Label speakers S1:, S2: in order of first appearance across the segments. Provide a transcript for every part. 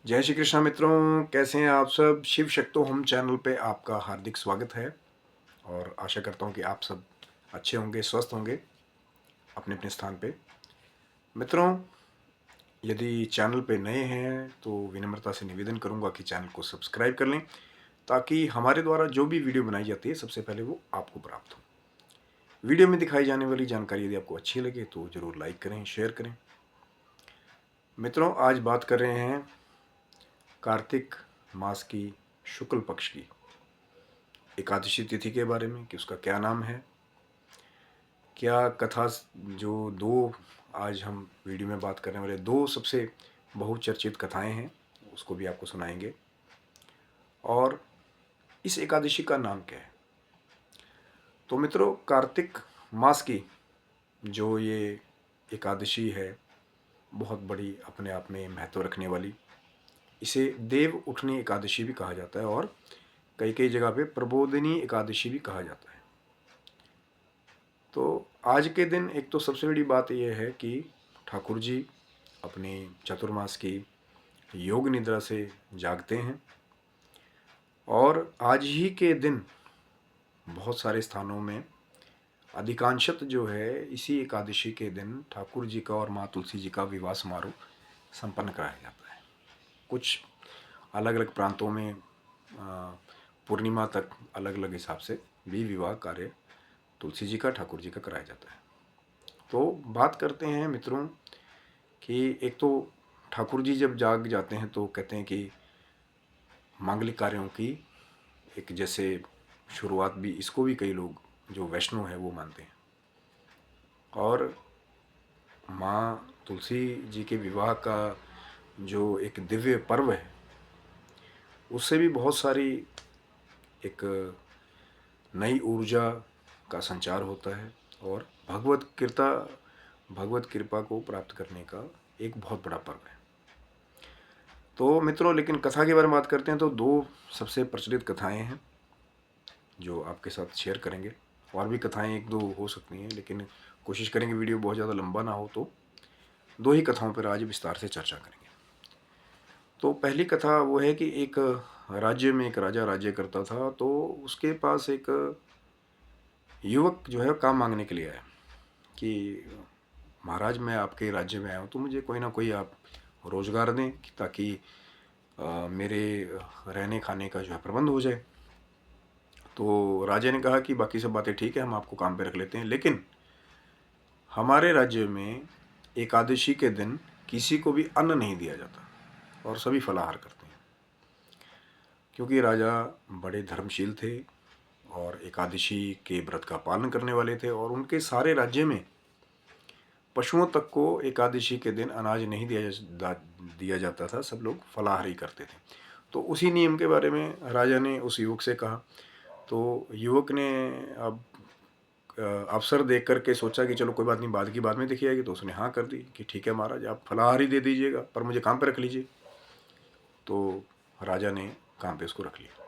S1: जय श्री कृष्ण मित्रों, कैसे हैं आप सब। शिव शक्तो हम चैनल पे आपका हार्दिक स्वागत है और आशा करता हूँ कि आप सब अच्छे होंगे, स्वस्थ होंगे अपने अपने स्थान पे। मित्रों, यदि चैनल पे नए हैं तो विनम्रता से निवेदन करूँगा कि चैनल को सब्सक्राइब कर लें ताकि हमारे द्वारा जो भी वीडियो बनाई जाती है सबसे पहले वो आपको प्राप्त हो। वीडियो में दिखाई जाने वाली जानकारी यदि आपको अच्छी लगे तो ज़रूर लाइक करें, शेयर करें। मित्रों, आज बात कर रहे हैं कार्तिक मास की शुक्ल पक्ष की एकादशी तिथि के बारे में कि उसका क्या नाम है, क्या कथा। जो दो आज हम वीडियो में बात करने वाले दो सबसे बहुचर्चित कथाएं हैं उसको भी आपको सुनाएंगे। और इस एकादशी का नाम क्या है। तो मित्रों, कार्तिक मास की जो ये एकादशी है बहुत बड़ी अपने आप में महत्व रखने वाली। इसे देव उठनी एकादशी भी कहा जाता है और कई कई जगह पे प्रबोधिनी एकादशी भी कहा जाता है। तो आज के दिन एक तो सबसे बड़ी बात यह है कि ठाकुर जी अपने चतुर्मास की योग निद्रा से जागते हैं और आज ही के दिन बहुत सारे स्थानों में अधिकांशत जो है इसी एकादशी के दिन ठाकुर जी का और माँ तुलसी जी का विवाह समारोह संपन्न कराया जाता है। कुछ अलग अलग प्रांतों में पूर्णिमा तक अलग अलग हिसाब से भी विवाह कार्य तुलसी जी का, ठाकुर जी का कराया जाता है। तो बात करते हैं मित्रों कि एक तो ठाकुर जी जब जाग जाते हैं तो कहते हैं कि मांगलिक कार्यों की एक जैसे शुरुआत भी, इसको भी कई लोग जो वैष्णव है वो मानते हैं। और माँ तुलसी जी के विवाह का जो एक दिव्य पर्व है उससे भी बहुत सारी एक नई ऊर्जा का संचार होता है और भगवत कृपा को प्राप्त करने का एक बहुत बड़ा पर्व है। तो मित्रों, लेकिन कथा के बारे में बात करते हैं तो दो सबसे प्रचलित कथाएं हैं जो आपके साथ शेयर करेंगे। और भी कथाएं एक दो हो सकती हैं लेकिन कोशिश करेंगे वीडियो बहुत ज़्यादा लंबा ना हो, तो दो ही कथाओं पर आज विस्तार से चर्चा करेंगे। तो पहली कथा वो है कि एक राज्य में एक राजा राज्य करता था। तो उसके पास एक युवक जो है काम मांगने के लिए आया कि महाराज, मैं आपके राज्य में आया हूँ तो मुझे कोई ना कोई आप रोज़गार दें ताकि मेरे रहने खाने का जो है प्रबंध हो जाए। तो राजा ने कहा कि बाकी सब बातें ठीक है, हम आपको काम पे रख लेते हैं, लेकिन हमारे राज्य में एकादशी के दिन किसी को भी अन्न नहीं दिया जाता और सभी फलाहार करते हैं। क्योंकि राजा बड़े धर्मशील थे और एकादशी के व्रत का पालन करने वाले थे और उनके सारे राज्य में पशुओं तक को एकादशी के दिन अनाज नहीं दिया जाता था, सब लोग फलाहार ही करते थे। तो उसी नियम के बारे में राजा ने उस युवक से कहा। तो युवक ने अब अवसर देख करके सोचा कि चलो कोई बात नहीं, बाद की बात में देखी जाएगी। तो उसने हाँ कर दी कि ठीक है महाराज, आप फलाहार ही दे दीजिएगा पर मुझे काम पे रख लीजिए। तो राजा ने काम पे उसको रख लिया।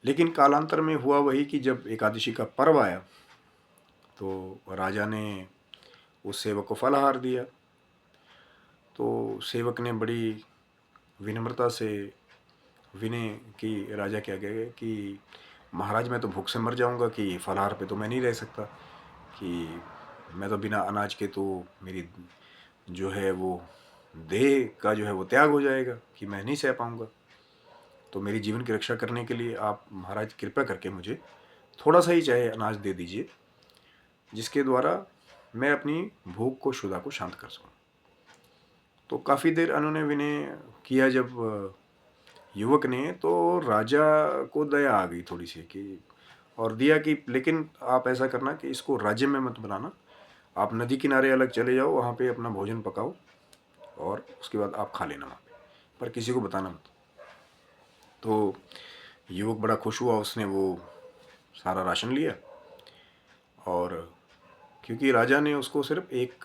S1: लेकिन कालांतर में हुआ वही कि जब एकादशी का पर्व आया तो राजा ने उस सेवक को फलाहार दिया। तो सेवक ने बड़ी विनम्रता से विनय कि राजा क्या कहे कि महाराज, मैं तो भूख से मर जाऊंगा, कि फलाहार पे तो मैं नहीं रह सकता, कि मैं तो बिना अनाज के तो मेरी जो है वो देह का जो है वो त्याग हो जाएगा, कि मैं नहीं सह पाऊंगा। तो मेरी जीवन की रक्षा करने के लिए आप महाराज कृपया करके मुझे थोड़ा सा ही चाहे अनाज दे दीजिए जिसके द्वारा मैं अपनी भूख को, क्षुधा को शांत कर सकूं। तो काफ़ी देर उन्होंने विनय किया जब युवक ने, तो राजा को दया आ गई थोड़ी सी कि और दिया कि लेकिन आप ऐसा करना कि इसको राज्य में मत बनाना, आप नदी किनारे अलग चले जाओ, वहाँ पे अपना भोजन पकाओ और उसके बाद आप खा लेना वहाँ पे, पर किसी को बताना मत। तो युवक बड़ा खुश हुआ, उसने वो सारा राशन लिया और क्योंकि राजा ने उसको सिर्फ एक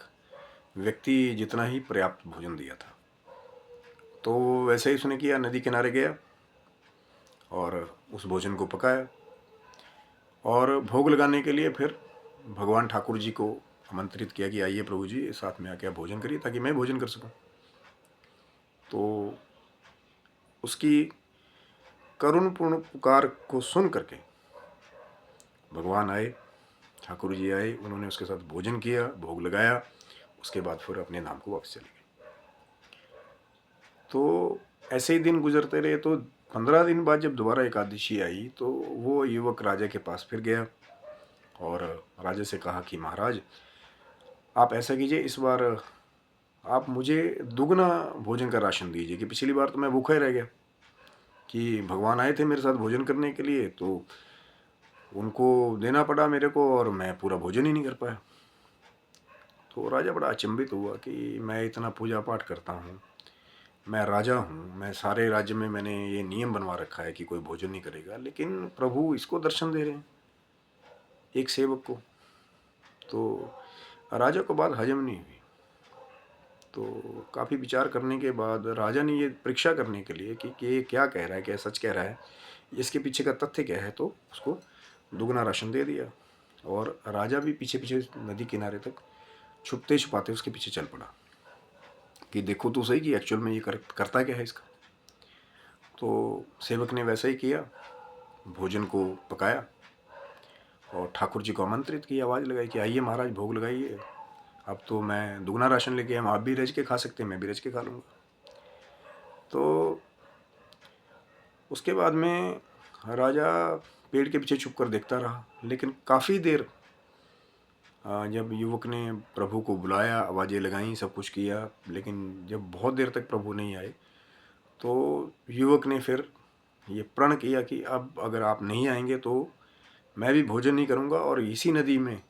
S1: व्यक्ति जितना ही पर्याप्त भोजन दिया था, तो वैसे ही उसने किया, नदी किनारे गया और उस भोजन को पकाया और भोग लगाने के लिए फिर भगवान ठाकुर जी को आमंत्रित किया कि आइए प्रभु जी, साथ में आके आप भोजन करिए ताकि मैं भोजन कर सकूं। तो उसकी करुणपूर्ण पुकार को सुन करके भगवान आए, ठाकुर जी आए, उन्होंने उसके साथ भोजन किया, भोग लगाया, उसके बाद फिर अपने धाम को वापस चले गए। तो ऐसे ही दिन गुजरते रहे। तो 15 दिन बाद जब दोबारा एकादशी आई तो वो युवक राजा के पास फिर गया और राजा से कहा कि महाराज, आप ऐसा कीजिए, इस बार आप मुझे दुगना भोजन का राशन दीजिए, कि पिछली बार तो मैं भूखा ही रह गया, कि भगवान आए थे मेरे साथ भोजन करने के लिए, तो उनको देना पड़ा मेरे को और मैं पूरा भोजन ही नहीं कर पाया। तो राजा बड़ा अचंभित हुआ कि मैं इतना पूजा पाठ करता हूँ, मैं राजा हूँ, मैं सारे राज्य में मैंने ये नियम बनवा रखा है कि कोई भोजन नहीं करेगा, लेकिन प्रभु इसको दर्शन दे रहे हैं एक सेवक को। तो राजा को बात हजम नहीं हुई। तो काफ़ी विचार करने के बाद राजा ने ये परीक्षा करने के लिए कि ये क्या कह रहा है, क्या सच कह रहा है, इसके पीछे का तथ्य क्या है, तो उसको दुगना राशन दे दिया। और राजा भी पीछे पीछे नदी किनारे तक छुपते छुपाते उसके पीछे चल पड़ा कि देखो तो सही कि एक्चुअल में ये करता क्या है इसका। तो सेवक ने वैसा ही किया, भोजन को पकाया और ठाकुर जी को आमंत्रित किया, आवाज़ लगाई कि आइए महाराज भोग लगाइए, अब तो मैं दुगना राशन लेके आया, आप भी रज के खा सकते हैं, मैं भी रज के खा लूँगा। तो उसके बाद में राजा पेड़ के पीछे छुप कर देखता रहा, लेकिन काफ़ी देर जब युवक ने प्रभु को बुलाया, आवाज़ें लगाई, सब कुछ किया, लेकिन जब बहुत देर तक प्रभु नहीं आए तो युवक ने फिर ये प्रण किया कि अब अगर आप नहीं आएंगे तो मैं भी भोजन नहीं करूँगा और इसी नदी में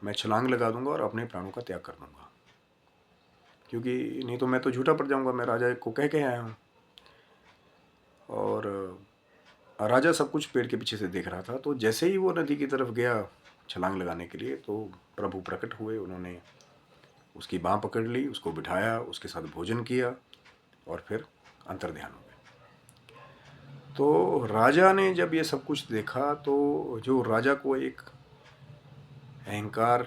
S1: मैं छलांग लगा दूंगा और अपने प्राणों का त्याग कर दूंगा, क्योंकि नहीं तो मैं तो झूठा पड़ जाऊंगा, मैं राजा को कह के आया हूँ। और राजा सब कुछ पेड़ के पीछे से देख रहा था। तो जैसे ही वो नदी की तरफ गया छलांग लगाने के लिए तो प्रभु प्रकट हुए, उन्होंने उसकी बाँह पकड़ ली, उसको बिठाया, उसके साथ भोजन किया और फिर अंतर्ध्यान हो गए। तो राजा ने जब ये सब कुछ देखा तो जो राजा को एक अहंकार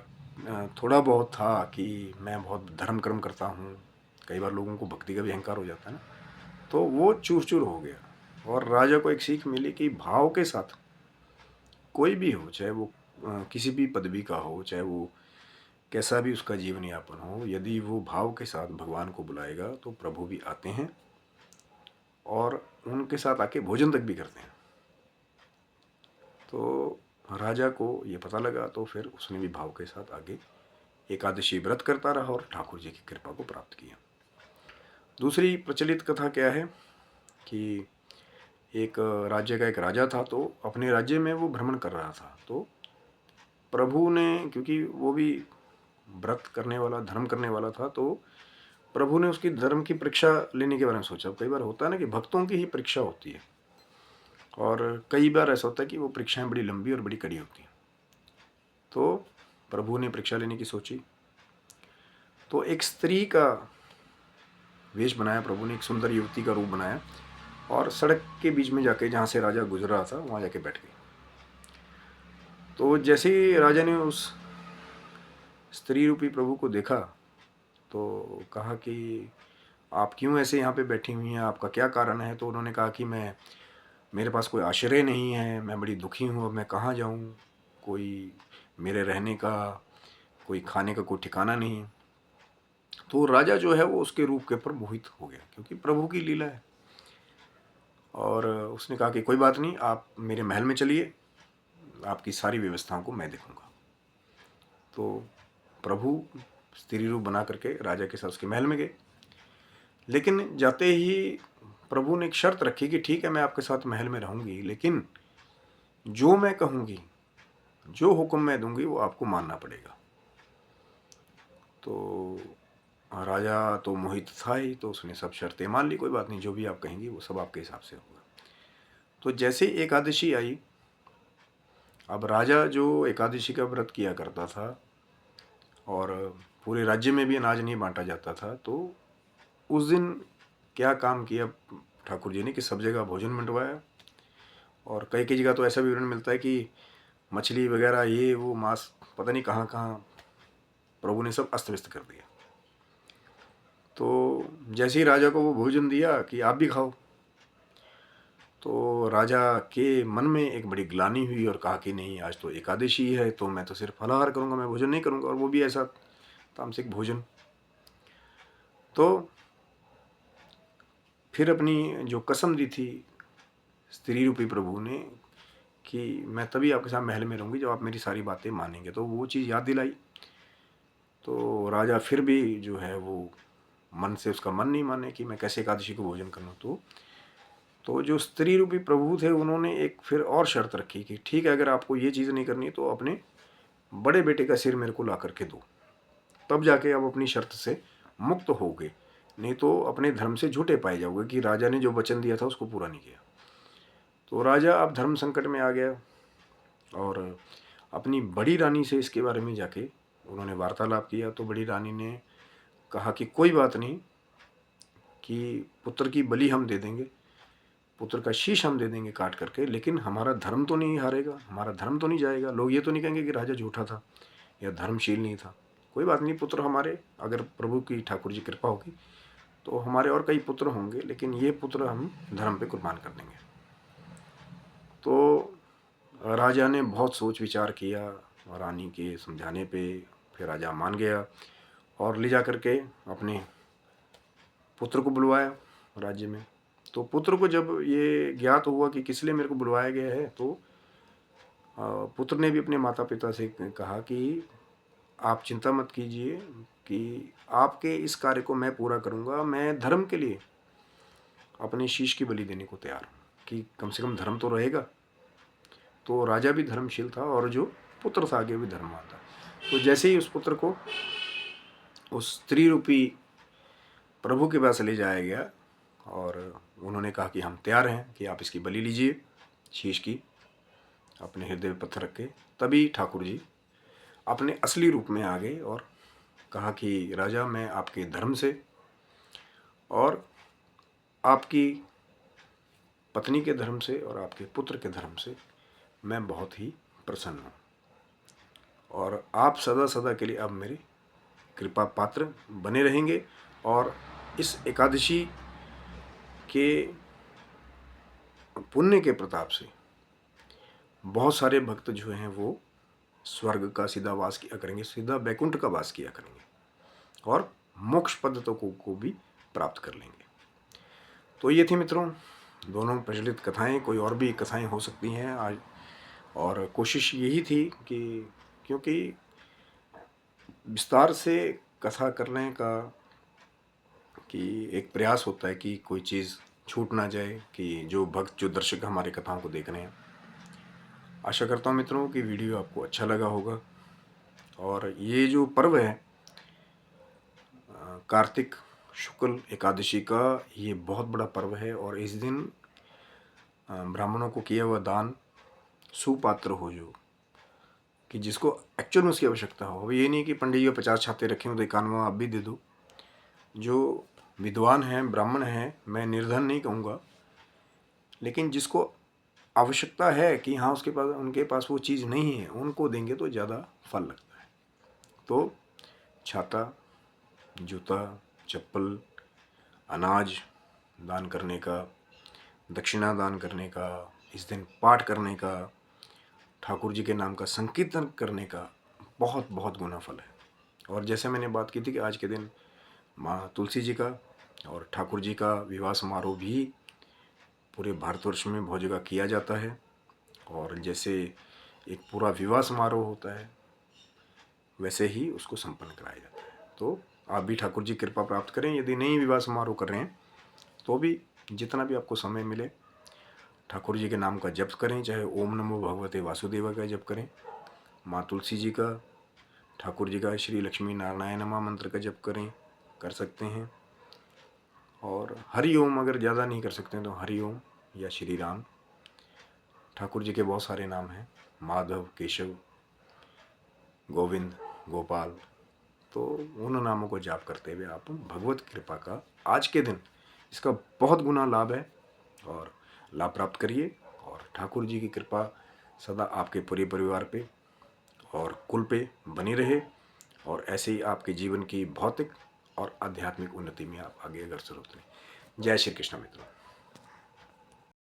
S1: थोड़ा बहुत था कि मैं बहुत धर्म कर्म करता हूँ, कई बार लोगों को भक्ति का भी अहंकार हो जाता है ना, तो वो चूर चूर हो गया। और राजा को एक सीख मिली कि भाव के साथ कोई भी हो, चाहे वो किसी भी पदवी का हो, चाहे वो कैसा भी उसका जीवन यापन हो, यदि वो भाव के साथ भगवान को बुलाएगा तो प्रभु भी आते हैं और उनके साथ आके भोजन तक भी करते हैं। तो राजा को ये पता लगा तो फिर उसने भी भाव के साथ आगे एकादशी व्रत करता रहा और ठाकुर जी की कृपा को प्राप्त किया। दूसरी प्रचलित कथा क्या है कि एक राज्य का एक राजा था, तो अपने राज्य में वो भ्रमण कर रहा था। तो प्रभु ने, क्योंकि वो भी व्रत करने वाला, धर्म करने वाला था, तो प्रभु ने उसकी धर्म की परीक्षा लेने के बारे में सोचा। कई बार होता है ना कि भक्तों की ही परीक्षा होती है, और कई बार ऐसा होता है कि वो परीक्षाएं बड़ी लंबी और बड़ी कड़ी होती हैं। तो प्रभु ने परीक्षा लेने की सोची, तो एक स्त्री का वेश बनाया प्रभु ने, एक सुंदर युवती का रूप बनाया और सड़क के बीच में जाके, जहाँ से राजा गुजर रहा था, वहाँ जाके बैठ गई। तो जैसे ही राजा ने उस स्त्री रूपी प्रभु को देखा तो कहा कि आप क्यों ऐसे यहाँ पे बैठी हुई हैं, आपका क्या कारण है। तो उन्होंने कहा कि मेरे पास कोई आश्रय नहीं है, मैं बड़ी दुखी हूँ, अब मैं कहाँ जाऊँ, कोई मेरे रहने का, कोई खाने का कोई ठिकाना नहीं है। तो राजा जो है वो उसके रूप के ऊपर मोहित हो गया, क्योंकि प्रभु की लीला है। और उसने कहा कि कोई बात नहीं, आप मेरे महल में चलिए, आपकी सारी व्यवस्थाओं को मैं देखूंगा। तो प्रभु स्त्री रूप बना करके राजा के साथ उसके महल में गए। लेकिन जाते ही प्रभु ने एक शर्त रखी कि ठीक है, मैं आपके साथ महल में रहूंगी, लेकिन जो मैं कहूँगी, जो हुक्म मैं दूंगी, वो आपको मानना पड़ेगा। तो राजा तो मोहित था ही, तो उसने सब शर्तें मान ली, कोई बात नहीं, जो भी आप कहेंगी वो सब आपके हिसाब से होगा। तो जैसे ही एकादशी आई, अब राजा जो एकादशी का व्रत किया करता था और पूरे राज्य में भी अनाज नहीं बांटा जाता था, तो उस दिन क्या काम किया ठाकुर जी ने कि सब जगह भोजन बंटवाया। और कई कई जगह तो ऐसा विवरण मिलता है कि मछली वगैरह, ये वो मांस, पता नहीं कहाँ कहाँ प्रभु ने सब अस्त व्यस्त कर दिया। तो जैसे ही राजा को वो भोजन दिया कि आप भी खाओ, तो राजा के मन में एक बड़ी ग्लानि हुई और कहा कि नहीं, आज तो एकादशी है, तो मैं तो सिर्फ फलाहार करूँगा, मैं भोजन नहीं करूँगा, और वो भी ऐसा तामसिक भोजन। तो फिर अपनी जो कसम दी थी स्त्री रूपी प्रभु ने कि मैं तभी आपके साथ महल में रहूँगी जब आप मेरी सारी बातें मानेंगे, तो वो चीज़ याद दिलाई। तो राजा फिर भी जो है वो मन से उसका मन नहीं माने कि मैं कैसे एकादशी को भोजन करूँ। तो जो स्त्री रूपी प्रभु थे उन्होंने एक फिर और शर्त रखी कि ठीक है, अगर आपको ये चीज़ नहीं करनी तो अपने बड़े बेटे का सिर मेरे को ला करके दो, तब जाके आप अपनी शर्त से मुक्त होगे, नहीं तो अपने धर्म से झूठे पाए जाओगे कि राजा ने जो वचन दिया था उसको पूरा नहीं किया। तो राजा अब धर्म संकट में आ गया और अपनी बड़ी रानी से इसके बारे में जाके उन्होंने वार्तालाप किया। तो बड़ी रानी ने कहा कि कोई बात नहीं, कि पुत्र की बलि हम दे देंगे, पुत्र का शीश हम दे देंगे काट करके, लेकिन हमारा धर्म तो नहीं हारेगा, हमारा धर्म तो नहीं जाएगा। लोग ये तो नहीं कहेंगे कि राजा झूठा था या धर्मशील नहीं था। कोई बात नहीं, पुत्र हमारे, अगर प्रभु की ठाकुर जी कृपा होगी तो हमारे और कई पुत्र होंगे, लेकिन ये पुत्र हम धर्म पे कुर्बान कर देंगे। तो राजा ने बहुत सोच विचार किया, रानी के समझाने पे फिर राजा मान गया और ले जा करके अपने पुत्र को बुलवाया राज्य में। तो पुत्र को जब ये ज्ञात हुआ कि किस लिए मेरे को बुलवाया गया है, तो पुत्र ने भी अपने माता पिता से कहा कि आप चिंता मत कीजिए, कि आपके इस कार्य को मैं पूरा करूँगा, मैं धर्म के लिए अपने शीश की बलि देने को तैयार हूँ, कि कम से कम धर्म तो रहेगा। तो राजा भी धर्मशील था और जो पुत्र था आगे भी धर्मवान था। तो जैसे ही उस पुत्र को उस स्त्री रूपी प्रभु के पास ले जाया गया और उन्होंने कहा कि हम तैयार हैं कि आप इसकी बलि लीजिए शीश की, अपने हृदय पे पत्थर रख के, तभी ठाकुर जी अपने असली रूप में आ गए और कहा कि राजा, मैं आपके धर्म से और आपकी पत्नी के धर्म से और आपके पुत्र के धर्म से मैं बहुत ही प्रसन्न हूँ, और आप सदा सदा के लिए अब मेरे कृपा पात्र बने रहेंगे। और इस एकादशी के पुण्य के प्रताप से बहुत सारे भक्त जो हैं वो स्वर्ग का सीधा वास किया करेंगे, सीधा बैकुंठ का वास किया करेंगे और मोक्ष पद को भी प्राप्त कर लेंगे। तो ये थी मित्रों दोनों प्रचलित कथाएं, कोई और भी कथाएं हो सकती हैं आज, और कोशिश यही थी कि क्योंकि विस्तार से कथा करने का कि एक प्रयास होता है कि कोई चीज़ छूट ना जाए, कि जो भक्त जो दर्शक हमारे कथाओं को देख रहे हैं। आशा करता हूँ मित्रों कि वीडियो आपको अच्छा लगा होगा। और ये जो पर्व है कार्तिक शुक्ल एकादशी का, ये बहुत बड़ा पर्व है और इस दिन ब्राह्मणों को किया हुआ दान सुपात्र हो, जो कि जिसको एक्चुअल में उसकी आवश्यकता हो। अब ये नहीं कि पंडित जी 50 छाते रखे हो तो 91वां आप भी दे दो। जो विद्वान हैं, ब्राह्मण हैं, मैं निर्धन नहीं कहूँगा, लेकिन जिसको आवश्यकता है कि हाँ उसके पास उनके पास वो चीज़ नहीं है, उनको देंगे तो ज़्यादा फल लगता है। तो छाता, जूता, चप्पल, अनाज दान करने का, दक्षिणा दान करने का, इस दिन पाठ करने का, ठाकुर जी के नाम का संकीर्तन करने का बहुत बहुत गुना फल है। और जैसे मैंने बात की थी कि आज के दिन माँ तुलसी जी का और ठाकुर जी का विवाह समारोह भी पूरे भारतवर्ष में बहुत जगह किया जाता है, और जैसे एक पूरा विवाह समारोह होता है वैसे ही उसको संपन्न कराया जाता है। तो आप भी ठाकुर जी कृपा प्राप्त करें। यदि नहीं विवाह समारोह कर रहे हैं तो भी जितना भी आपको समय मिले ठाकुर जी के नाम का जप करें, चाहे ओम नमो भगवते वासुदेवा का जप करें, माँ तुलसी जी का, ठाकुर जी का श्री लक्ष्मी नारायण नमः मंत्र का जप करें, कर सकते हैं। और हरि ओम अगर ज़्यादा नहीं कर सकते हैं तो हरि ओम या श्री राम। ठाकुर जी के बहुत सारे नाम हैं, माधव, केशव, गोविंद, गोपाल। तो उन नामों को जाप करते हुए आप भगवत कृपा का आज के दिन इसका बहुत गुना लाभ है और लाभ प्राप्त करिए। और ठाकुर जी की कृपा सदा आपके पूरे परिवार पे और कुल पे बनी रहे, और ऐसे ही आपके जीवन की भौतिक और आध्यात्मिक उन्नति में आप आगे अग्रसर होते हैं। जय श्री कृष्ण मित्रों।